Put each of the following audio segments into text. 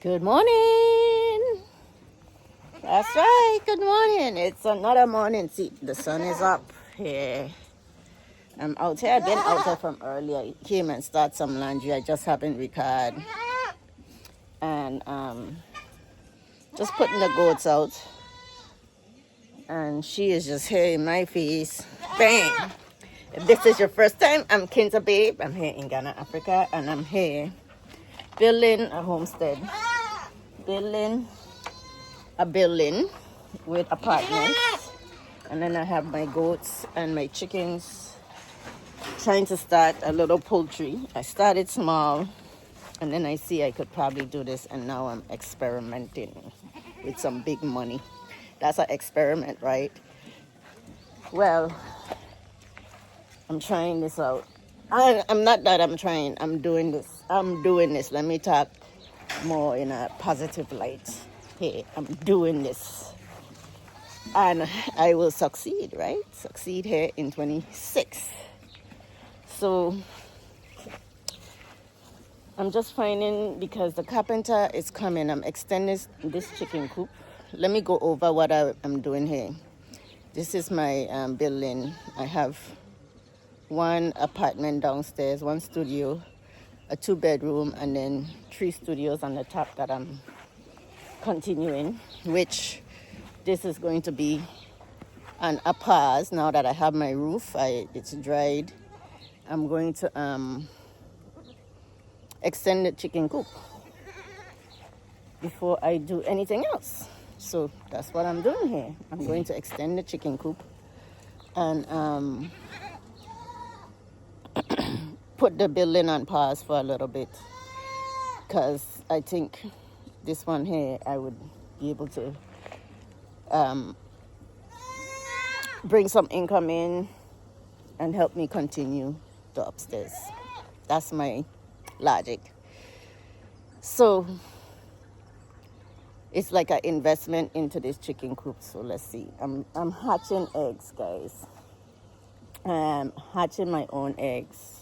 Good morning. That's right. Good morning. It's another morning. See, the sun is up here. I'm out here. I've been out here from earlier. I came and started some laundry. I just haven't recorded. And just putting the goats out. And she is just here in my face. Bang. If this is your first time, I'm Kinza Babe. I'm here in Ghana, Africa. And I'm here building a homestead. Building a building with apartments, and then I have my goats and my chickens, trying to start a little poultry. I started small, and then I see I could probably do this, and now I'm experimenting with some big money. That's an experiment, right? Well, I'm trying this out. I'm not that I'm trying. I'm doing this. Let me talk more in a positive light. Hey, I'm doing this. And I will succeed, right? Succeed here in 26. So I'm just finding, because the carpenter is coming, I'm extending this chicken coop. Let me go over what I'm doing here. This is my building. I have one apartment downstairs, one studio, a 2-bedroom, and then 3 studios on the top that I'm continuing, which this is going to be a pause now that I have my roof. It's dried. I'm going to extend the chicken coop before I do anything else. So that's what I'm doing here. I'm going to extend the chicken coop and put the building on pause for a little bit, because I think this one here I would be able to bring some income in and help me continue the upstairs. That's my logic. So it's like an investment into this chicken coop. So let's see. I'm hatching eggs, guys. I'm hatching my own eggs.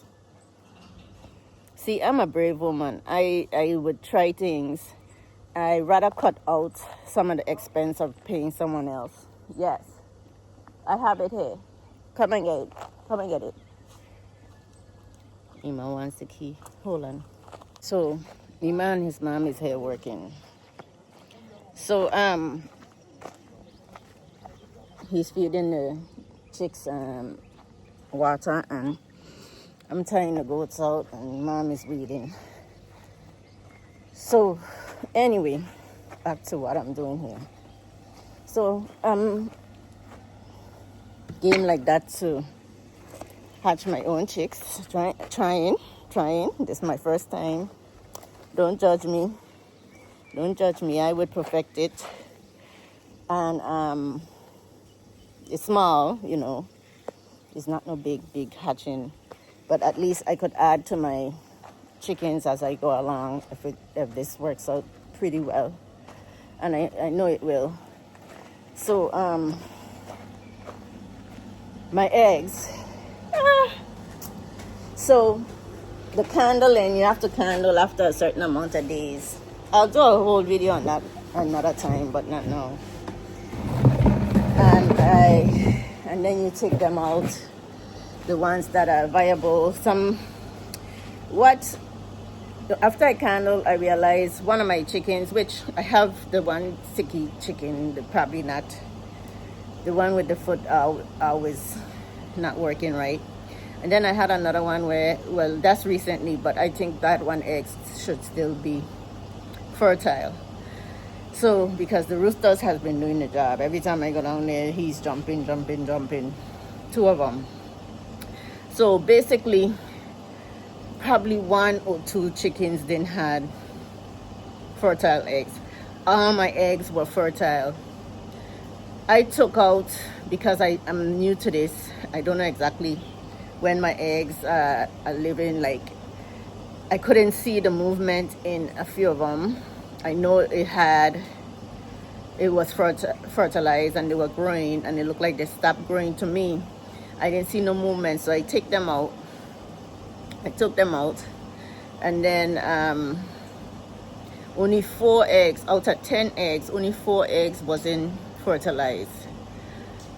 See, I'm a brave woman. I would try things. I rather cut out some of the expense of paying someone else. Yes, I have it here. Come and get it. Come and get it. Ima wants the key. Hold on. So, Ima and his mom is here working. So, he's feeding the chicks water, and I'm tying the goats out, and mom is reading. So, anyway, back to what I'm doing here. So, game like that to hatch my own chicks. Trying. This is my first time. Don't judge me. I would perfect it. And it's small, It's not no big hatching. But at least I could add to my chickens as I go along if this works out pretty well. And I know it will. So, my eggs. So, the candling, you have to candle after a certain amount of days. I'll do a whole video on that another time, but not now. And then you take them out, the ones that are viable. After I candle, I realized one of my chickens, which I have the one sticky chicken, probably not, the one with the foot always not working right. And then I had another one that's recently, but I think that one eggs should still be fertile. So, because the roosters has been doing the job. Every time I go down there, he's jumping. 2 of them. So basically, probably 1 or 2 chickens didn't had fertile eggs. All my eggs were fertile. I took out, because I'm new to this, I don't know exactly when my eggs are living. Like, I couldn't see the movement in a few of them. I know it was fertilized and they were growing, and it looked like they stopped growing to me. I didn't see no movement, so I took them out. And then only 4 eggs out of 10 eggs, only 4 eggs wasn't fertilized.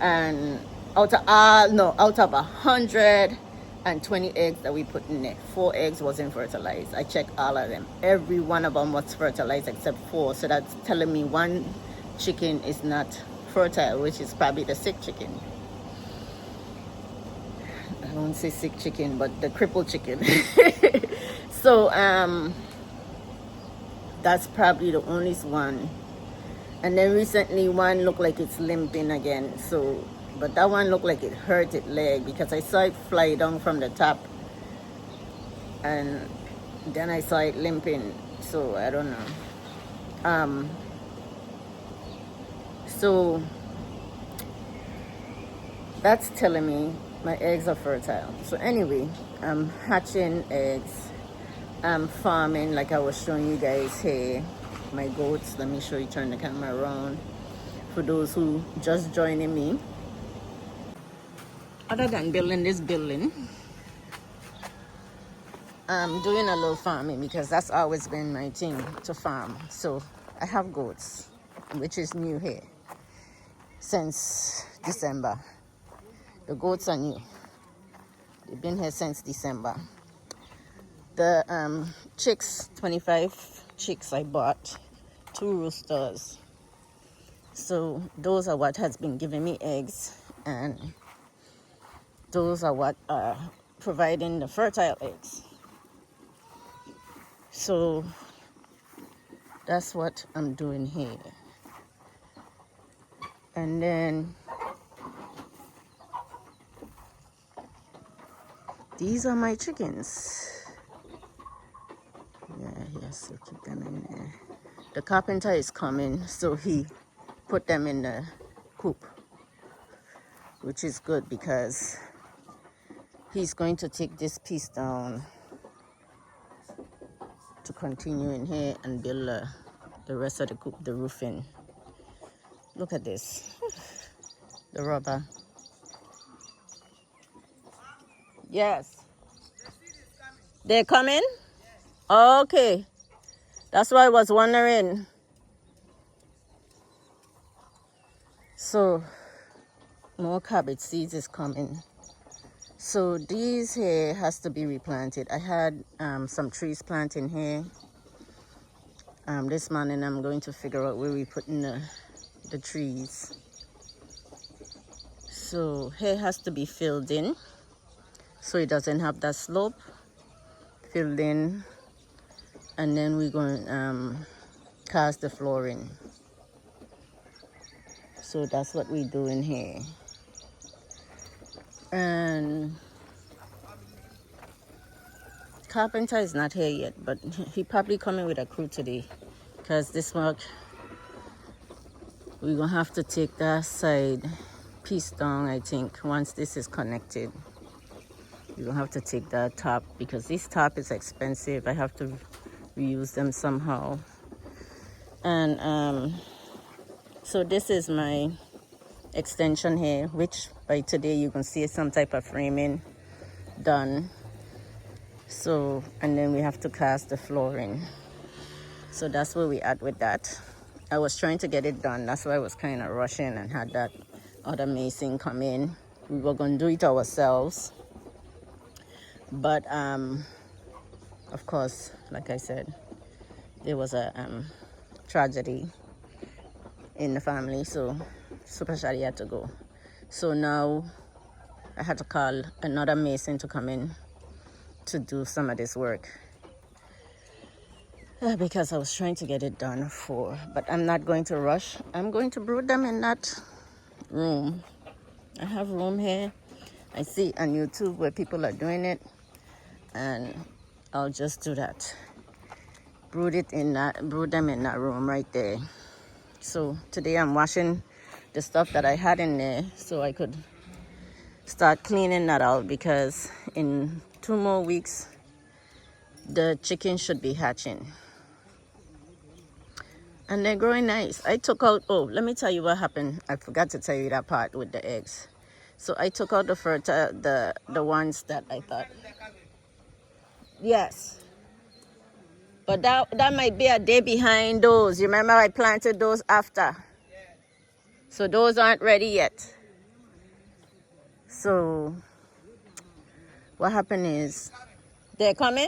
And out of 120 eggs that we put in there, 4 eggs wasn't fertilized. I checked all of them. Every one of them was fertilized except 4. So that's telling me one chicken is not fertile, which is probably the sick chicken. I don't say sick chicken, but the crippled chicken. So that's probably the only one. And then recently one looked like it's limping again. So, but that one looked like it hurt its leg because I saw it fly down from the top. And then I saw it limping. So I don't know. So that's telling me my eggs are fertile. So anyway, I'm hatching eggs. I'm farming like I was showing you guys here. My goats, let me show you, turn the camera around for those who just joining me. Other than building this building, I'm doing a little farming because that's always been my thing, to farm. So I have goats, which is new here since December. The goats are new. They've been here since December. The chicks, 25 chicks I bought, 2 roosters. So those are what has been giving me eggs, and those are what are providing the fertile eggs. So that's what I'm doing here. And then these are my chickens. Yeah, yes, so keep them in there. The carpenter is coming, so he put them in the coop, which is good because he's going to take this piece down to continue in here and build the rest of the coop, the roofing. Look at this, the rubber. Yes. They're coming? Okay. That's why I was wondering. So, more cabbage seeds is coming. So these here has to be replanted. I had some trees planted here. This morning I'm going to figure out where we put in the trees. So here has to be filled in, so it doesn't have that slope. Filled in, and then we're going to cast the flooring. So that's what we do in here. And carpenter is not here yet, but he probably coming with a crew today, because this work we're gonna have to take that side piece down. I think once this is connected, you're gonna have to take that top, because this top is expensive. I have to reuse them somehow. And so this is my extension here, which by today you can see some type of framing done. So, and then we have to cast the flooring. So that's where we at with that. I was trying to get it done. That's why I was kind of rushing and had that other mason come in. We were going to do it ourselves. But, of course, like I said, there was a tragedy in the family. So, Super Shadi had to go. So now I had to call another mason to come in to do some of this work. Because I was trying to get it done but I'm not going to rush. I'm going to brood them in that room. I have room here. I see on YouTube where people are doing it, and I'll just do that. Brood them in that room right there. So today I'm washing the stuff that I had in there so I could start cleaning that out, because in 2 more weeks the chickens should be hatching. And they're growing nice. I took out, let me tell you what happened. I forgot to tell you that part with the eggs. So I took out the ones that I thought. Yes. But that might be a day behind those. You remember I planted those after. So those aren't ready yet. So what happened is they're coming?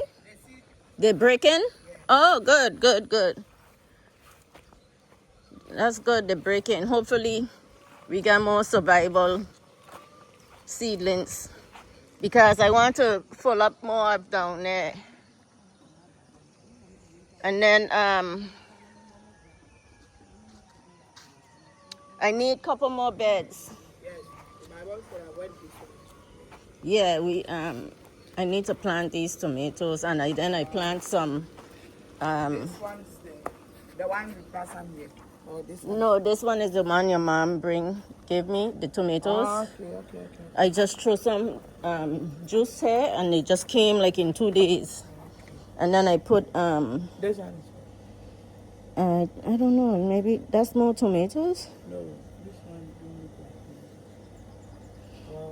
They're breaking? Oh, good, good, good. That's good, they're breaking. Hopefully we got more survival seedlings because I want to full up more down there. And then I need a couple more beds. Yeah, I need to plant these tomatoes, and then I plant some. This one's the one you pass on here. Or this one? No, this one is the one your mom gave me, the tomatoes. Oh, okay. I just threw some juice here, and it just came like in 2 days. And then I put This one? I don't know, maybe that's more tomatoes. No, this one.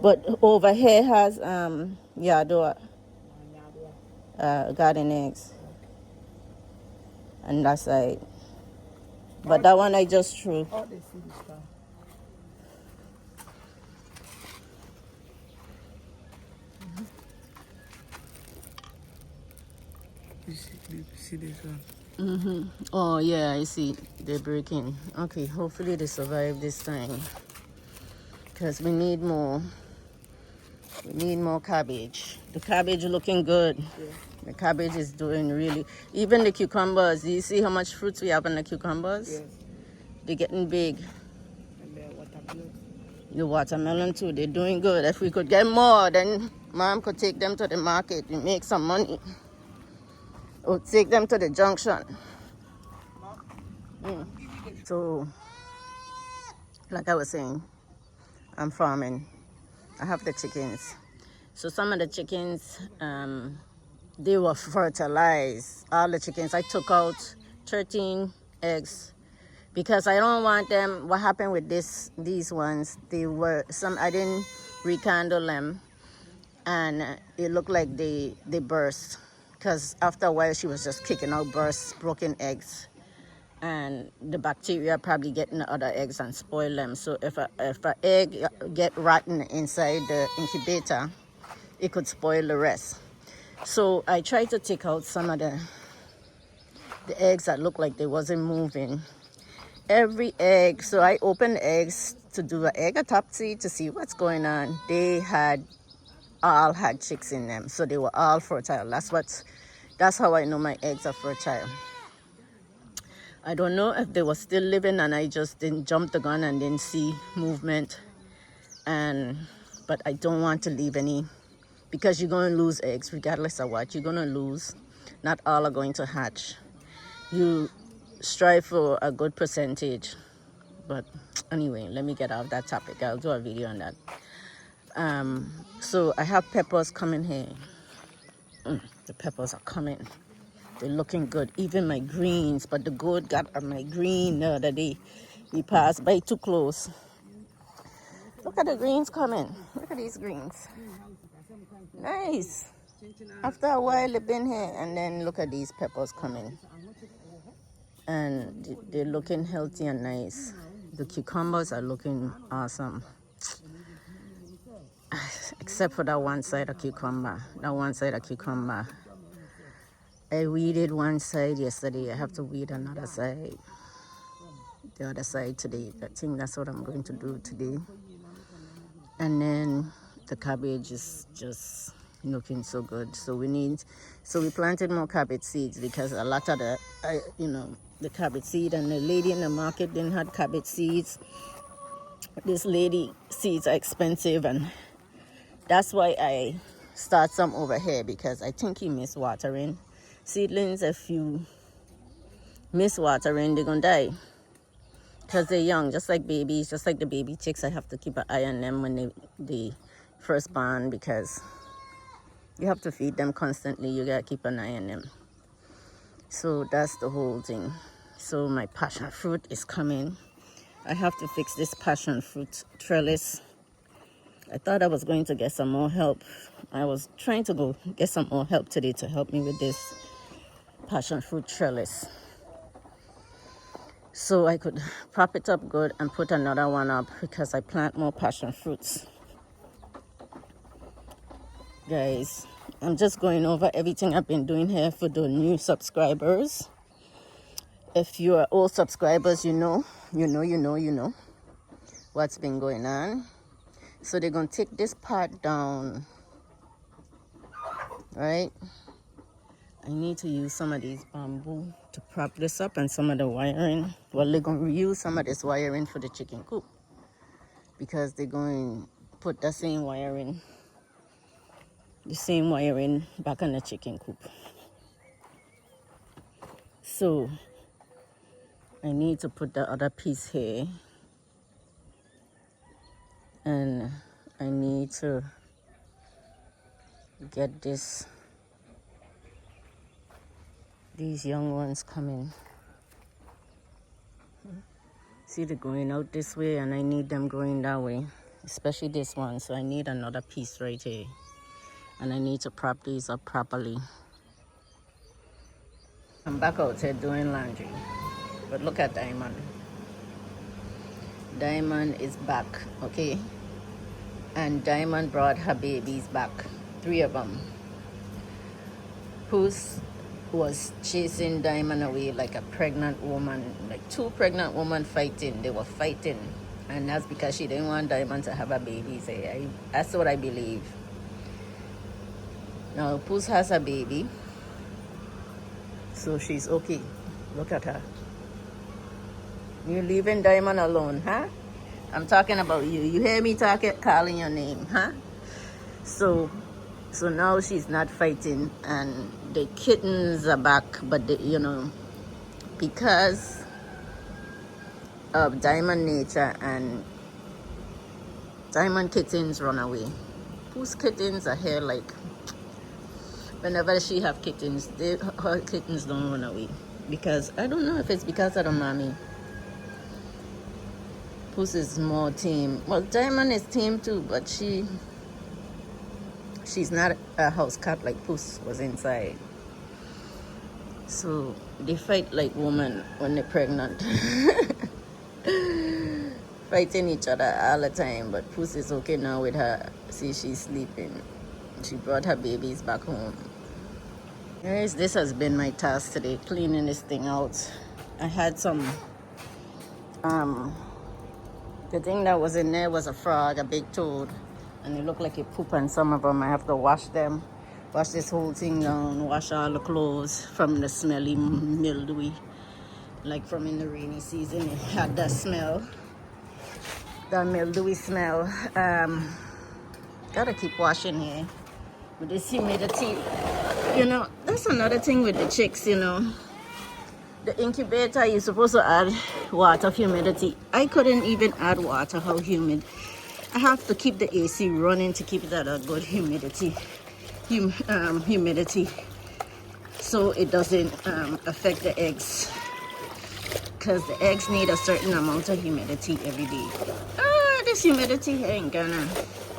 But over here has yadua, garden eggs. And that's like, but that one I just threw. Oh, they see this one. You see this one? Oh yeah, I see they're breaking. Okay, hopefully they survive this time because we need more. We need more cabbage. The cabbage looking good. Yeah. The cabbage is doing really. Even the cucumbers. Do you see how much fruits we have in the cucumbers? Yes. They're getting big. And the watermelon. The watermelon too. They're doing good. If we could get more, then Mom could take them to the market and make some money. Or take them to the junction. So, like I was saying, I'm farming. I have the chickens. So some of the chickens, they were fertilized. All the chickens, I took out 13 eggs because I don't want them. What happened with these ones? I didn't rekindle them, and it looked like they burst. Because after a while, she was just kicking out broken eggs. And the bacteria probably get in the other eggs and spoil them. So if an egg get rotten inside the incubator, it could spoil the rest. So I tried to take out some of the eggs that looked like they wasn't moving. Every egg, so I opened the eggs to do an egg autopsy to see what's going on. They all had chicks in them, so they were all fertile. That's how I know my eggs are fertile. I don't know if they were still living and I just didn't jump the gun and didn't see movement. But I don't want to leave any because you're going to lose eggs regardless of what. You're going to lose. Not all are going to hatch. You strive for a good percentage. But anyway, let me get off that topic. I'll do a video on that. So I have peppers coming here. The peppers are coming. They're looking good. Even my greens, but the goat got my green the other day. We passed by too close. Look at the greens coming. Look at these greens. Nice. After a while they've been here, and then look at these peppers coming. And they're looking healthy and nice. The cucumbers are looking awesome. Except for that one side of cucumber. I weeded one side yesterday. I have to weed another side. The other side today. I think that's what I'm going to do today. And then the cabbage is just looking so good. So we planted more cabbage seeds because a lot of the cabbage seed, and the lady in the market didn't have cabbage seeds. This lady seeds are expensive, and that's why I start some over here, because I think he missed watering. Seedlings, if you miss watering, they're gonna die because they're young, just like babies, just like the baby chicks. I have to keep an eye on them when they first born, because you have to feed them constantly. You gotta keep an eye on them. So that's the whole thing. So my passion fruit is coming. I have to fix this passion fruit trellis. I thought I was going to get some more help. I was trying to go get some more help today to help me with this passion fruit trellis. So I could prop it up good and put another one up because I plant more passion fruits. Guys, I'm just going over everything I've been doing here for the new subscribers. If you are old subscribers, you know what's been going on. So they're going to take this part down, right? I need to use some of these bamboo to prop this up and some of the wiring. Well, they're going to reuse some of this wiring for the chicken coop because they're going to put the same wiring back on the chicken coop. So I need to put the other piece here, and I need to get these young ones coming. See, they're going out this way and I need them going that way, especially this one. So I need another piece right here, and I need to prop these up properly. I'm back out here doing laundry, but look at Diamond. Diamond is back, okay? And Diamond brought her babies back, 3 of them. Puss was chasing Diamond away like a pregnant woman, like 2 pregnant women fighting. They were fighting, and that's because she didn't want Diamond to have a baby. That's what I believe. Now Puss has a baby, so she's okay. Look at her. You're leaving Diamond alone, huh? I'm talking about you. You hear me calling your name, huh? So now she's not fighting, and the kittens are back, but because of Diamond nature, and Diamond kittens run away. Whose kittens are here, like whenever she have kittens, her kittens don't run away. Because I don't know if it's because of the mommy. Puss is more tame. Well, Diamond is tame too, but she's not a house cat like Puss was inside. So they fight like women when they're pregnant. Fighting each other all the time, but Puss is okay now with her. See, she's sleeping. She brought her babies back home. Guys, this has been my task today, cleaning this thing out. I had some the thing that was in there was a frog, a big toad, and it looked like it pooped on some of them. I have to wash them, wash this whole thing down, wash all the clothes from the smelly mildewy, like from in the rainy season. It had that smell, that mildewy smell. Gotta keep washing here with this humidity. That's another thing with the chicks, The incubator, you're supposed to add water, humidity. I couldn't even add water, how humid. I have to keep the AC running to keep it at a good humidity. Humidity. So it doesn't affect the eggs. Because the eggs need a certain amount of humidity every day. This humidity here in Ghana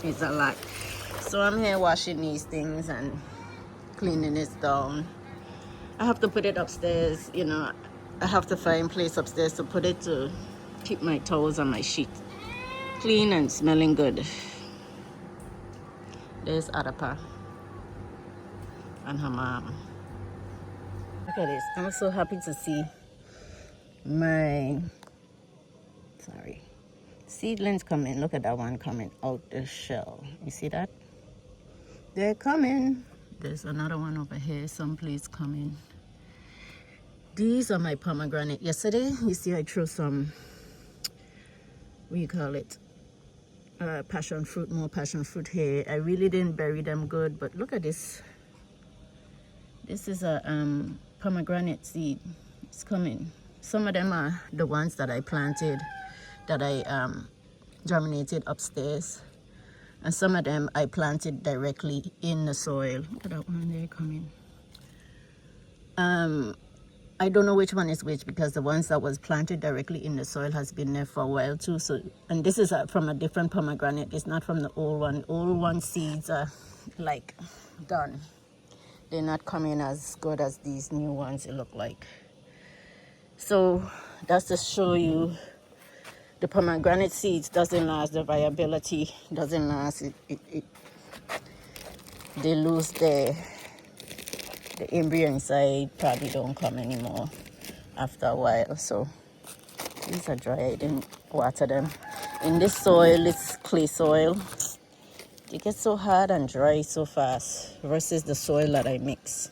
is a lot. So I'm here washing these things and cleaning this down. I have to put it upstairs, I have to find a place upstairs to put it to keep my towels on my sheet clean and smelling good. There's Adapa and her mom. Look at this. I'm so happy to see my seedlings coming. Look at that one coming out the shell. You see that? They're coming. There's another one over here someplace coming. These are my pomegranate. Yesterday, you see I threw some, what do you call it? Passion fruit, more passion fruit here. I really didn't bury them good, but look at this. This is a pomegranate seed. It's coming. Some of them are the ones that I planted, that I germinated upstairs. And some of them I planted directly in the soil. Look at that one there coming. I don't know which one is which because the ones that was planted directly in the soil has been there for a while too. So, and this is from a different pomegranate. It's not from the old one. Old one seeds are like done. they're not coming as good as these new ones it look like. So that's to show you the pomegranate seeds doesn't last, the viability doesn't last. They lose the embryo inside, probably don't come anymore after a while. So these are dry, I didn't water them. In this soil, it's clay soil. It gets so hard and dry so fast versus the soil that I mix.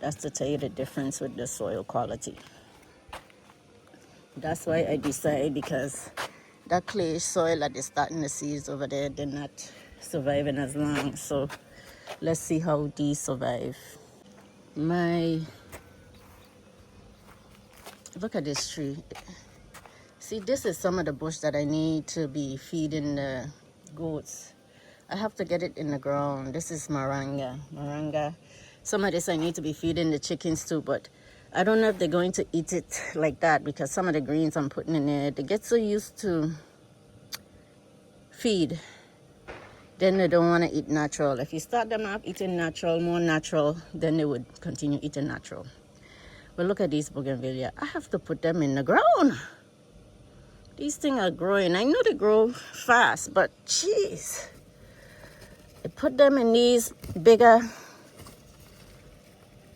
That's to tell you the difference with the soil quality. That's why I decide, because that clay soil that is starting the seeds over there, they're not surviving as long. So let's see how these survive. Look at this tree. See, this is some of the bush that I need to be feeding the goats. I have to get it in the ground. This is moringa. Some of this I need to be feeding the chickens too, but I don't know if they're going to eat it like that, because some of the greens I'm putting in there, they get so used to feed, then they don't want to eat natural. If you start them up eating natural, more natural, then they would continue eating natural. But look at these bougainvillea. I have to put them in the ground. These things are growing. I know they grow fast, but jeez. I put them in these bigger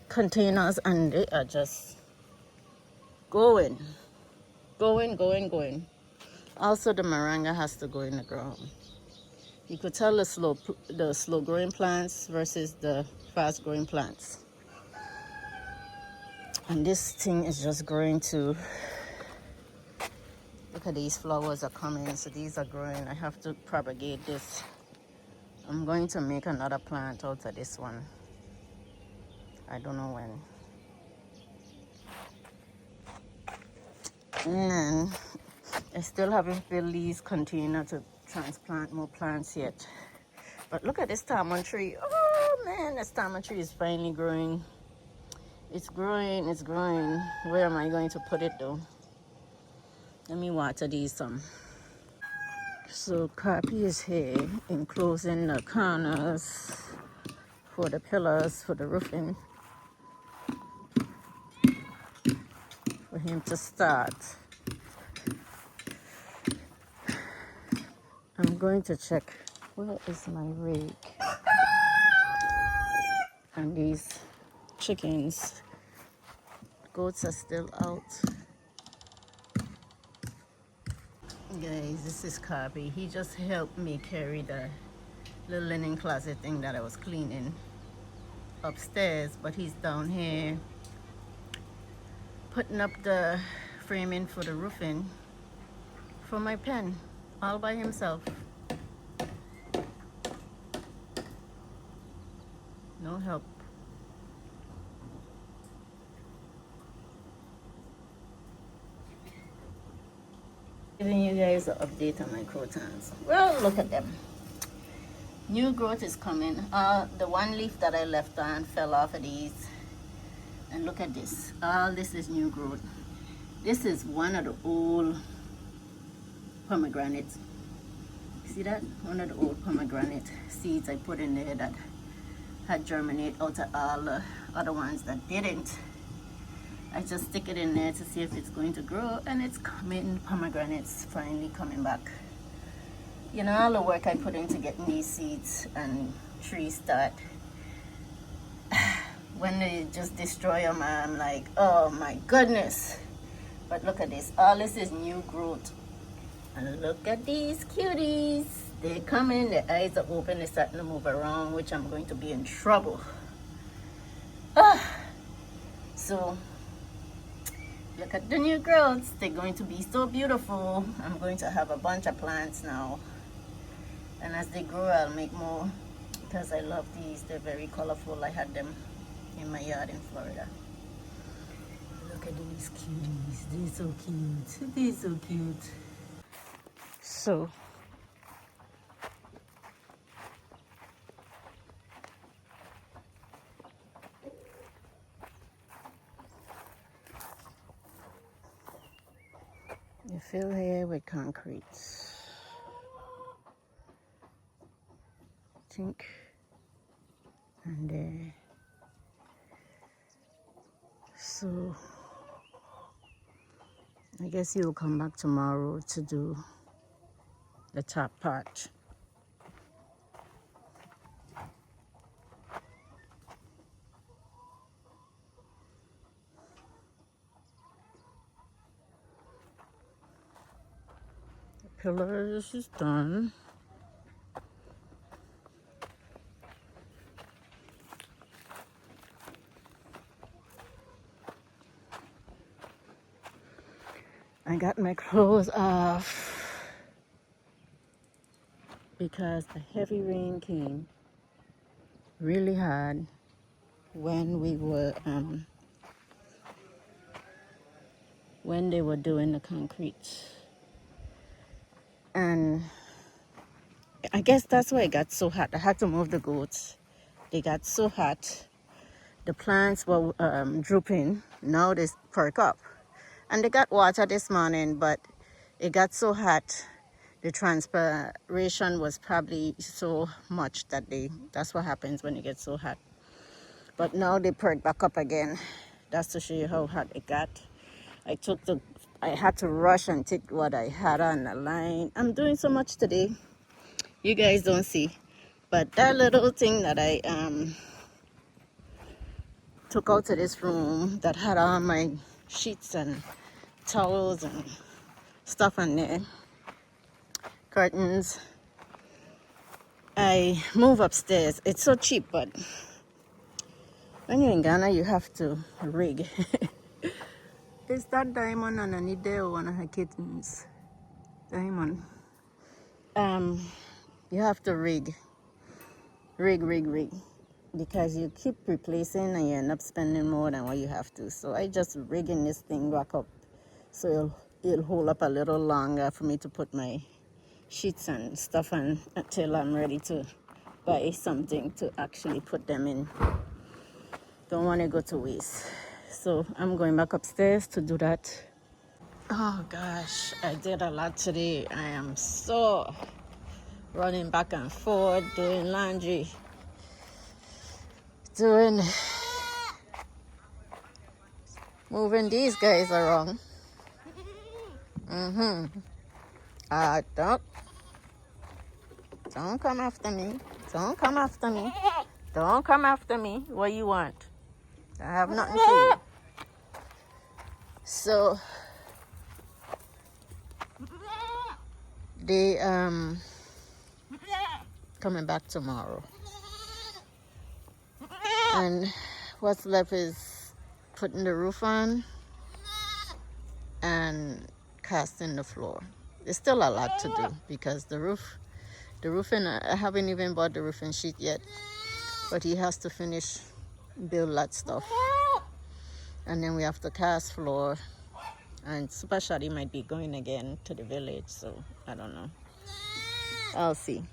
containers and they are just going. Also, the moringa has to go in the ground. You could tell the slow growing plants versus the fast growing plants. And this thing is just growing too. Look at these flowers are coming, so these are growing. I have to propagate this. I'm going to make another plant out of this one. I don't know when. And I still haven't filled these containers to transplant more plants yet. But look at this tamarind tree. Oh man, this tamarind tree is finally growing. It's growing. Where am I going to put it though? Let me water these some. So copy is here, enclosing the corners for the pillars, for the roofing, for him to start. I'm going to check, where is my rake? And these chickens, goats are still out. Guys, this is Carby. He just helped me carry the little linen closet thing that I was cleaning upstairs, but he's down here putting up the framing for the roofing for my pen, all by himself. No help. Giving you guys an update on my crotons. Well, look at them. New growth is coming. The one leaf that I left on fell off of these. And look at this. All this is new growth. This is one of the old pomegranates. See that? One of the old pomegranate seeds I put in there that had germinated out of all the other ones that didn't. I just stick it in there to see if it's going to grow, and it's coming. Pomegranates finally coming back. You know, all the work I put into getting these seeds and trees start. When they just destroy them, I'm like, oh my goodness. But look at this. All this is new growth. And look at these cuties. They're coming. Their eyes are open. They're starting to move around, which I'm going to be in trouble. So, look at the new growths. They're going to be so beautiful. I'm going to have a bunch of plants now. And as they grow, I'll make more, because I love these. They're very colorful. I had them in my yard in Florida. Look at these cuties. They're so cute. They're so cute. So, you fill here with concrete. Tink. And there. So I guess he will come back tomorrow to do the top part. The pillars is done. I got my clothes off because the heavy rain came really hard when they were doing the concrete. And I guess that's why it got so hot. I had to move the goats. They got so hot. The plants were drooping. Now they perk up. And they got water this morning, but it got so hot. The transpiration was probably so much that that's what happens when it gets so hot. But now they perk back up again. That's to show you how hot it got. I had to rush and take what I had on the line. I'm doing so much today. You guys don't see. But that little thing that I took out to this room that had all my sheets and towels and stuff on there, curtains, I move upstairs. It's so cheap, but when you're in Ghana, you have to rig. Is that Diamond underneath there or one of her kittens? Diamond. You have to rig, because you keep replacing and you end up spending more than what you have to. So I just rigging this thing back up so it'll hold up a little longer for me to put my sheets and stuff on until I'm ready to buy something to actually put them in. Don't want to go to waste. So I'm going back upstairs to do that. Oh gosh, I did a lot today. I am so running back and forth, doing laundry, moving these guys around. Don't come after me. Don't come after me. Don't come after me. What you want? I have nothing for you. So they coming back tomorrow. And what's left is putting the roof on and casting the floor. There's still a lot to do because the roofing, I haven't even bought the roofing sheet yet, but he has to finish build that stuff. And then we have to cast floor, and Super Shadi might be going again to the village, so I don't know. I'll see.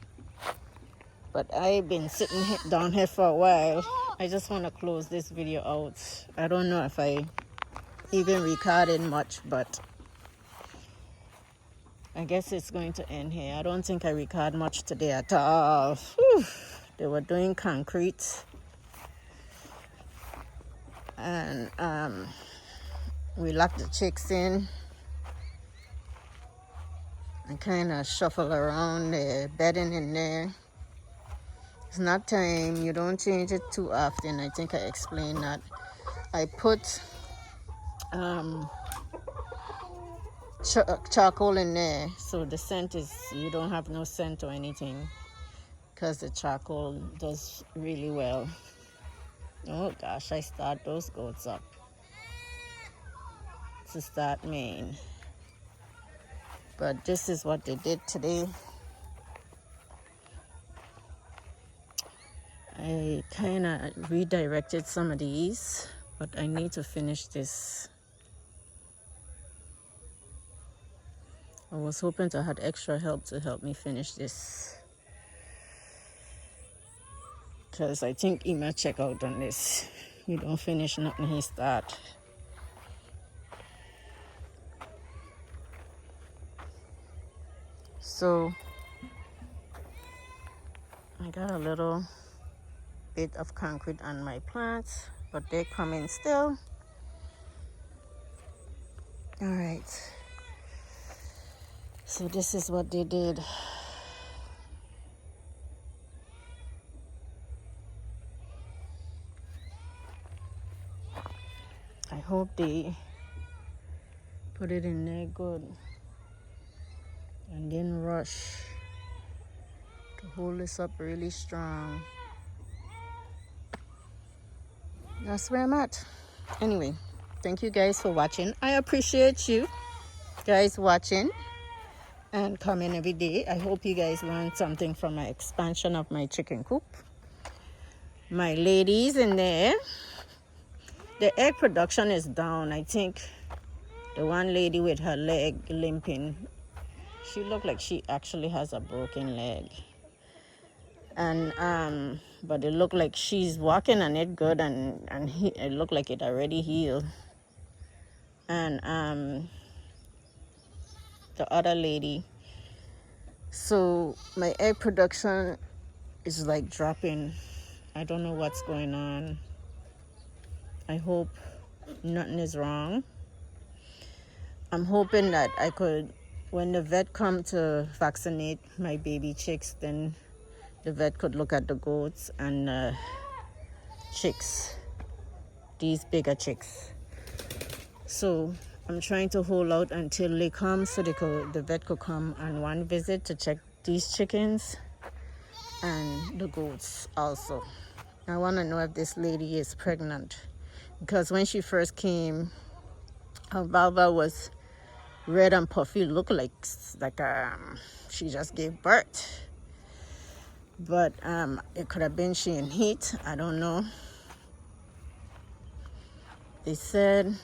But I've been sitting down here for a while. I just want to close this video out. I don't know if I even recorded much, but I guess it's going to end here. I don't think I record much today at all. Whew. They were doing concrete, and we locked the chicks in and kind of shuffle around the bedding in there. It's not time. You don't change it too often. I think I explained that. I put charcoal in there, so the scent is, you don't have no scent or anything, because the charcoal does really well. Oh gosh, I start those goats up to start Maine. But this is what they did today. I kind of redirected some of these, but I need to finish this. I was hoping to have extra help to help me finish this, because I think he might check out on this. You don't finish nothing he start. So I got a little bit of concrete on my plants, but they're coming still. All right. So this is what they did. I hope they put it in there good and didn't rush to hold this up really strong. That's where I'm at. Anyway, thank you guys for watching. I appreciate you guys watching and coming every day. I hope you guys learned something from my expansion of my chicken coop. My ladies in there, the egg production is down. I think the one lady with her leg limping, she looked like she actually has a broken leg. And but it looked like she's walking on it good, and it looked like it already healed. And the other lady, so my egg production is like dropping. I don't know what's going on. I hope nothing is wrong. I'm hoping that I could, when the vet come to vaccinate my baby chicks, then the vet could look at the goats and chicks, these bigger chicks. So I'm trying to hold out until they come, so the vet could come on one visit to check these chickens and the goats also. I want to know if this lady is pregnant, because when she first came, her vulva was red and puffy, looked like she just gave birth. But it could have been she in heat. I don't know. They said